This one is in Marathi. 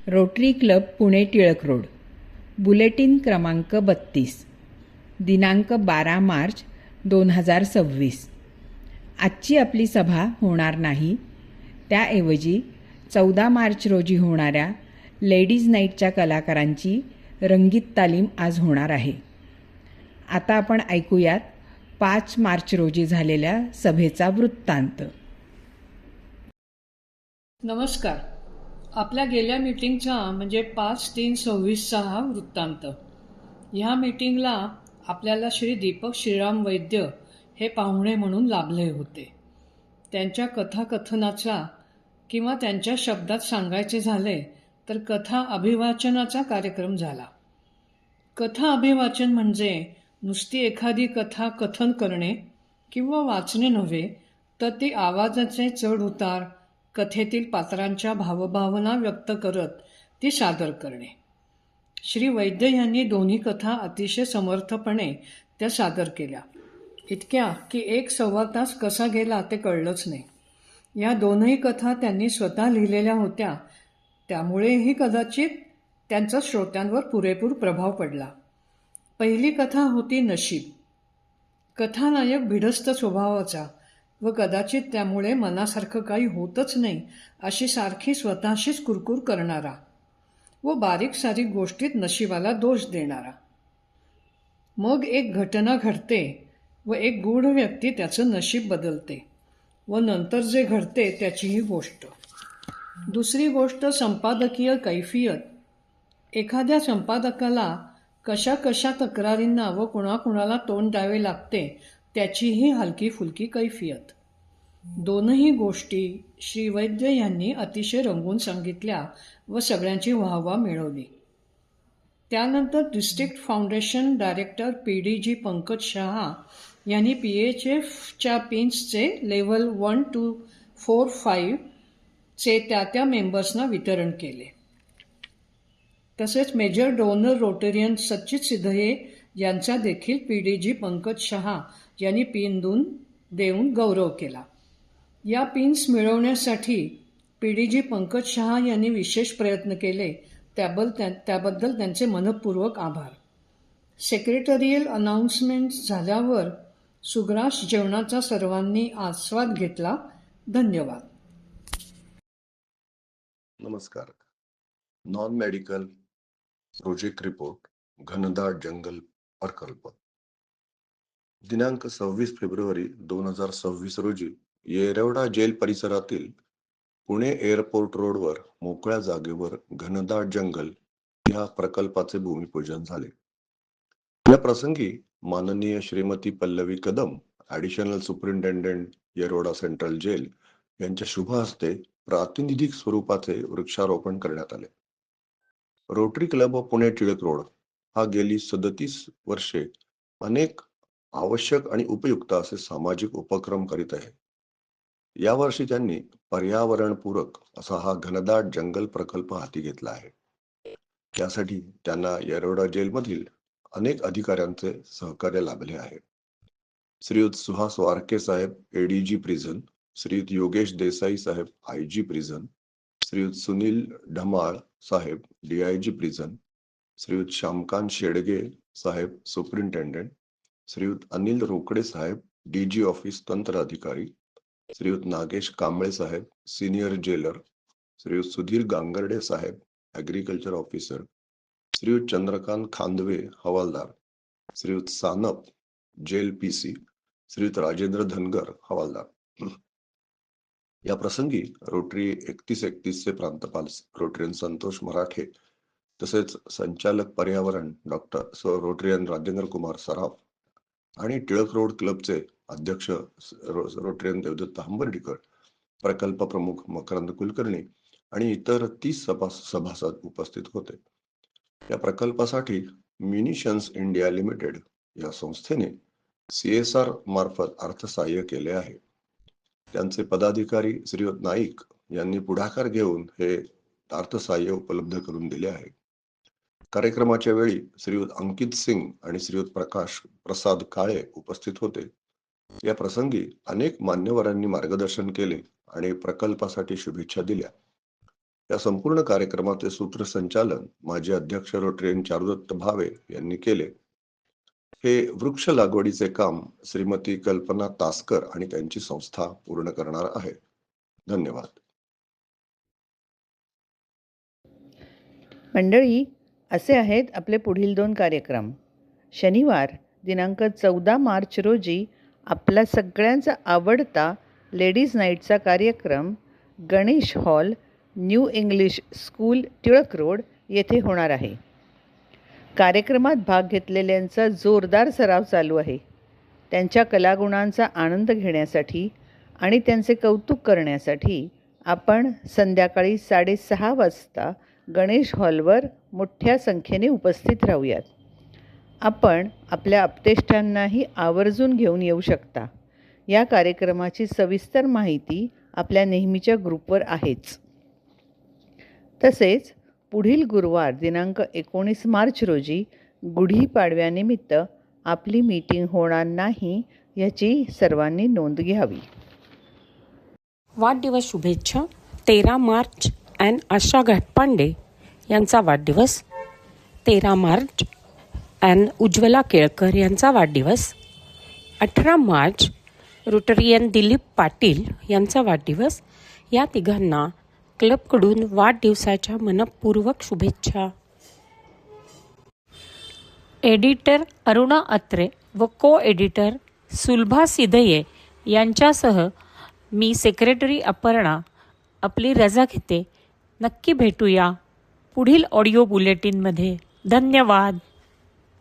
Rotary club Pune Tilak road, bulletin क्रमांक 32, दिनांक 12 मार्च 2026. आजची आपली सभा होणार नाही. त्याऐवजी 14 मार्च रोजी होणाऱ्या लेडीज नाईटच्या कलाकारांची रंगीत तालीम आज होणार आहे. आता आपण ऐकूयात 5 मार्च रोजी झालेल्या सभेचा वृत्तांत. नमस्कार. आपल्या गेल्या मीटिंगचा म्हणजे 5/3/26चा हा वृत्तांत. ह्या मीटिंगला आपल्याला श्री दीपक श्रीराम वैद्य हे पाहुणे म्हणून लाभले होते. त्यांच्या कथाकथनाचा किंवा त्यांच्या शब्दात सांगायचे झाले तर कथा अभिवाचनाचा कार्यक्रम झाला. कथा अभिवाचन म्हणजे नुसती एखादी कथा कथन करणे किंवा वाचणे नव्हे, तर ती आवाजाचे चढ उतार, कथेतील पात्रांच्या भावभावना व्यक्त करत ती सादर करणे. श्री वैद्य यांनी दोन्ही कथा अतिशय समर्थपणे त्या सादर केल्या, इतक्या की 1-1.25 तास कसा गेला ते कळलंच नाही. या दोनही कथा त्यांनी स्वतः लिहिलेल्या होत्या, त्यामुळेही कदाचित त्यांचा श्रोत्यांवर पुरेपूर प्रभाव पडला. पहिली कथा होती नशीब. कथानायक भिडस्त स्वभावाचा व कदाचित त्यामुळे मनासारखं काही होतच नाही अशी सारखी स्वतःशीच कुरकुर करणारा व बारीक सारीक गोष्टीत नशिबाला दोष देणारा. मग एक घटना घडते व एक गूढ व्यक्ती त्याचं नशीब बदलते व नंतर जे घडते त्याचीही गोष्ट. दुसरी गोष्ट संपादकीय कैफियत. एखाद्या संपादकाला कशा कशा तक्रारींना व कुणाकुणाला तोंड द्यावे लागते त्याचीही हलकी फुलकी कैफियत. दोनही गोष्टी श्री वैद्य यांनी अतिशय रंगून सांगितल्या व सगळ्यांची वाहवा मिळवली. त्यानंतर district foundation director PDG Pankaj Shah यांनी PHFच्या पिन्सचे लेव्हल 1 to 4, 5 चे त्या मेंबर्सना वितरण केले. तसेच मेजर डोनर रोटेरियन सच्चित सिद्धये यांचा देखील PDG पंकज शहा यांनी पिन देऊन गौरव केला. या पिन्स मिळवण्यासाठी PDG पंकज शहा यांनी विशेष प्रयत्न केले, त्याबद्दल त्यांचे मनपूर्वक आभार. सेक्रेटरियल अनाउन्समेंट झाल्यावर सुग्रास जेवणाचा सर्वांनी आस्वाद घेतला. धन्यवाद. नमस्कार. नॉन मेडिकल प्रोजेक्ट रिपोर्ट घनदाट जंगल प्रकल्प. दिनांक 26 फेब्रुवारी 2026 रोजी येरवडा जेल परिसरातील पुणे एअरपोर्ट रोडवर मोकळ्या जागेवर घनदाट जंगल या प्रकल्पाचे भूमिपूजन झाले. या प्रसंगी माननीय Shrimati Pallavi Kadam, additional superintendent Yerwada central jail यांच्या शुभ हस्ते प्रातिनिधिक स्वरूपाचे वृक्षारोपण करण्यात आले. Rotary club of Pune Tilak road हा गेली 37 वर्षे अनेक आवश्यक आणि उपयुक्त असे सामाजिक उपक्रम करीत आहे. यावर्षी त्यांनी पर्यावरणपूरक असा हा घनदाट जंगल प्रकल्प हाती घेतला आहे. त्यासाठी त्यांना येरवडा जेलमधील अनेक अधिकाऱ्यांचे सहकार्य लाभले आहे. श्रीयुत सुहास वारके साहेब ADG प्रिझन, श्रीयुत योगेश देसाई साहेब IG प्रिझन, श्रीयुत सुनील ढमाळ साहेब DIG प्रिझन, श्रीयुत श्यामकांत शेडगे साहेब सुपरिंटेंडेंट, श्रीयुत अनिल रोकडे साहेब DG ऑफिस तंत्र अधिकारी, श्रीयुत नागेश कांबळे साहेब सिनियर जेलर, श्रीयुत सुधीर गांगर्डे साहेब ॲग्रिकल्चर ऑफिसर, श्रीयुत चंद्रकांत खांदवे हवालदार, श्रीयुत सानप जेल PC, श्रीयुत राजेंद्र धनगर हवालदार. या प्रसंगी रोटरी 3131 चे प्रांतपाल रोटरियन संतोष मराठे, तसेच संचालक पर्यावरण रोटरियन राजेंद्र कुमार सराफ आणि टिळक रोड क्लबचे अध्यक्ष रोटरियन देवदत्त हंबर्डीकर, प्रकल्प प्रमुख मकरंद कुलकर्णी आणि इतर 30 सभासद उपस्थित होते. या प्रकल्पासाठी म्युनिशन्स इंडिया लिमिटेड या संस्थेने CSR मार्फत अर्थसहाय्य केले आहे. त्यांचे पदाधिकारी श्रीयुत नाईक यांनी पुढाकार घेऊन हे अर्थसहाय्य उपलब्ध करून दिले आहे. कार्यक्रमाच्या वेळी श्रीयुत अंकित सिंग आणि श्रीयुत प्रकाश प्रसाद काळे उपस्थित होते. या प्रसंगी अनेक मान्यवरांनी मार्गदर्शन केले आणि प्रकल्पासाठी शुभेच्छा दिल्या. या संपूर्ण कार्यक्रमाचे सूत्रसंचालन माजी अध्यक्ष रोटरीयन चारुदत्त भावे यांनी केले. हे वृक्ष लागवडीचे काम श्रीमती कल्पना तासकर आणि त्यांची संस्था पूर्ण करणार आहे. धन्यवाद. मंडळी, असे आहेत आपले पुढील 2 कार्यक्रम. शनिवार दिनांक 14 मार्च रोजी आपला सगळ्यांचा आवडता लेडीज नाईटचा कार्यक्रम Ganesh hall, new English school, Tilak road येथे होणार आहे. कार्यक्रमात भाग घेतलेल्यांचा जोरदार सराव चालू आहे. त्यांच्या कलागुणांचा आनंद घेण्यासाठी आणि त्यांचे कौतुक करण्यासाठी आपण संध्याकाळी 6:30 वाजता गणेश हॉलवर मोठ्या संख्येने उपस्थित राहूयात. आपण आपल्या आप्तेष्टांनाही आवर्जून घेऊन येऊ शकता. या कार्यक्रमाची सविस्तर माहिती आपल्या नेहमीच्या ग्रुपवर आहेच. तसेच पुढील गुरुवार दिनांक 19 मार्च रोजी गुढीपाडव्यानिमित्त आपली मीटिंग होणार नाही याची सर्वांनी नोंद घ्यावी. वाढदिवस शुभेच्छा. 13 मार्च एन आशा घाटपांडे यांचा वाढदिवस. 13 मार्च एन उज्ज्वला केळकर यांचा वाढदिवस. 18 मार्च रोटरीयन दिलीप पाटील यांचा वाढदिवस. या तिघांना क्लबकडून वाढदिवसाच्या मनपूर्वक शुभेच्छा. एडिटर अरुणा अत्रे व को एडिटर सुलभा सिधये यांच्यासह मी सेक्रेटरी अपर्णा आपली रजा घेते. नक्की भेटूया पुढील ऑडिओ बुलेटिनमध्ये. धन्यवाद.